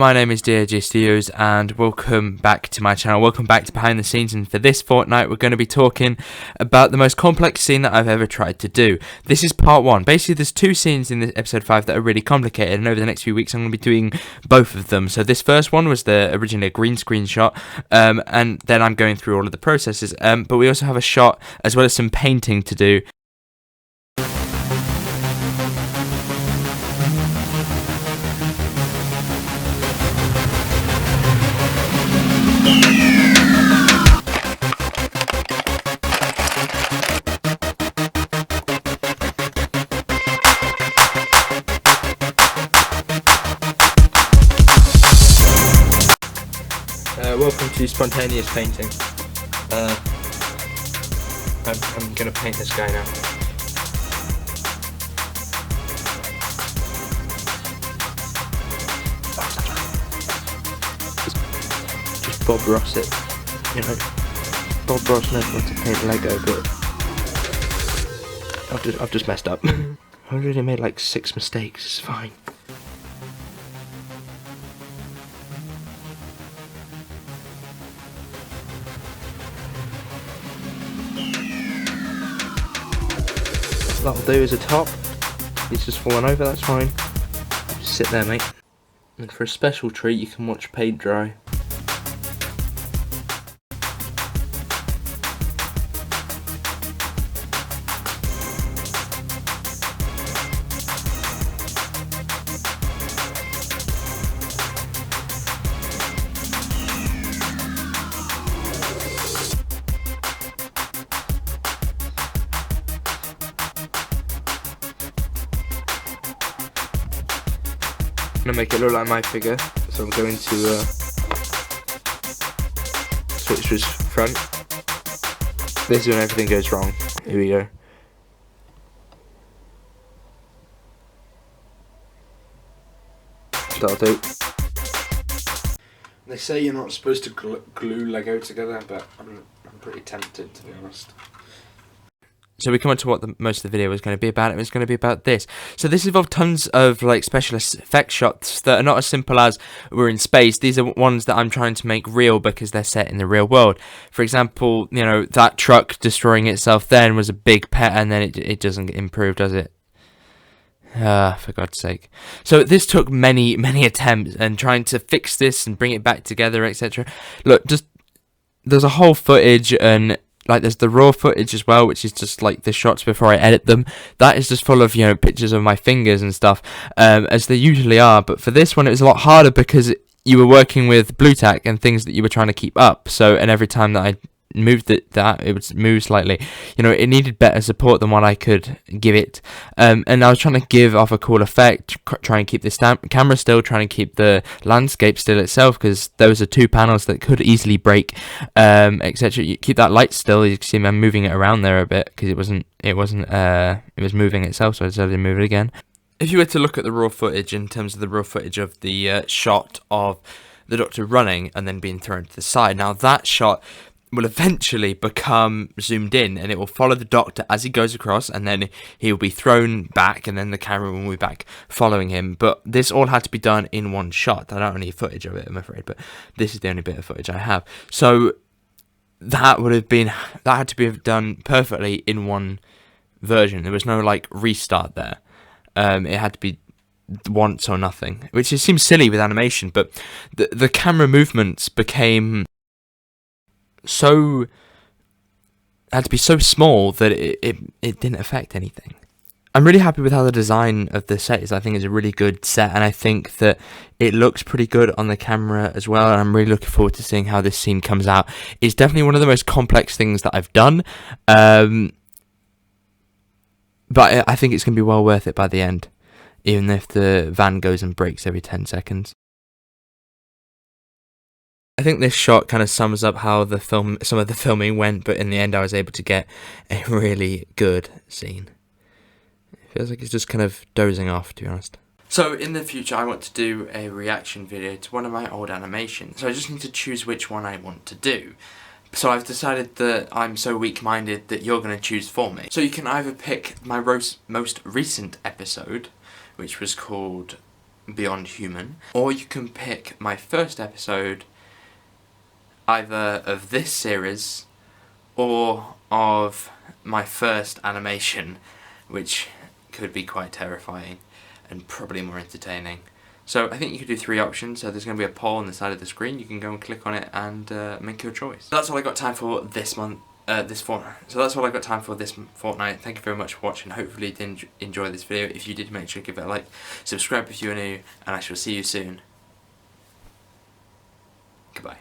My name is DAG Studios and welcome back to my channel. Welcome back to Behind the Scenes, and for this fortnight we're going to be talking about the most complex scene that I've ever tried to do. This is part 1. Basically there's 2 scenes in this episode 5 that are really complicated, and over the next few weeks I'm going to be doing both of them. So this first one was originally a green screen shot, and then I'm going through all of the processes, but we also have a shot as well as some painting to do. Welcome to spontaneous painting. I'm gonna paint this guy now. Just Bob Ross it. You know, Bob Ross knows how to paint Lego, but I've just messed up. I already made like 6 mistakes. It's fine. That'll do as a top. He's just fallen over, that's fine. Just sit there, mate. And for a special treat, you can watch paint dry. I'm gonna make it look like my figure, so I'm going to switch to his front. This is when everything goes wrong. Here we go. That'll do. They say you're not supposed to glue Lego together, but I'm pretty tempted, to be honest. So we come on to what most of the video was going to be about. It was going to be about this. So this involved tons of like special effects shots that are not as simple as we're in space. These are ones that I'm trying to make real because they're set in the real world. For example, you know, that truck destroying itself then was a big pet, and then it doesn't get improved, does it? For God's sake. So this took many attempts, and trying to fix this and bring it back together, etc. Look, there's a whole footage, and like there's the raw footage as well, which is just like the shots before I edit them. That is just full of, you know, pictures of my fingers and stuff, as they usually are. But for this one it was a lot harder because you were working with blue tack and things that you were trying to keep up. So, and every time that I moved it would move slightly. You know, it needed better support than what I could give it, and I was trying to give off a cool effect, trying to keep the camera still, trying to keep the landscape still itself, because those are 2 panels that could easily break, etc. You keep that light still. You can see I'm moving it around there a bit because it was moving itself, so I decided to move it again. If you were to look at the raw footage, in terms of the raw footage of the shot of the Doctor running and then being thrown to the side, now that shot will eventually become zoomed in, and it will follow the Doctor as he goes across, and then he will be thrown back, and then the camera will be back following him. But this all had to be done in one shot. I don't have any footage of it, I'm afraid, but this is the only bit of footage I have. So that had to be done perfectly in one version. There was no like restart there. It had to be once or nothing, which seems silly with animation, but the camera movements became had to be so small that it didn't affect anything. I'm really happy with how the design of the set is. I think it's a really good set, and I think that it looks pretty good on the camera as well, and I'm really looking forward to seeing how this scene comes out. It's definitely one of the most complex things that I've done, but I think it's going to be well worth it by the end, even if the van goes and breaks every 10 seconds. I think this shot kind of sums up how some of the filming went, but in the end I was able to get a really good scene. It feels like it's just kind of dozing off, to be honest. So in the future I want to do a reaction video to one of my old animations, so I just need to choose which one I want to do. So I've decided that I'm so weak-minded that you're going to choose for me. So you can either pick my most recent episode, which was called Beyond Human, or you can pick my first episode either of this series or of my first animation, which could be quite terrifying and probably more entertaining. So I think you could do 3 options. So there's going to be a poll on the side of the screen. You can go and click on it and make your choice. So that's all I got time for this month. This fortnight. So that's all I've got time for this fortnight. Thank you very much for watching. Hopefully you did enjoy this video. If you did, make sure to give it a like. Subscribe if you are new, and I shall see you soon. Goodbye.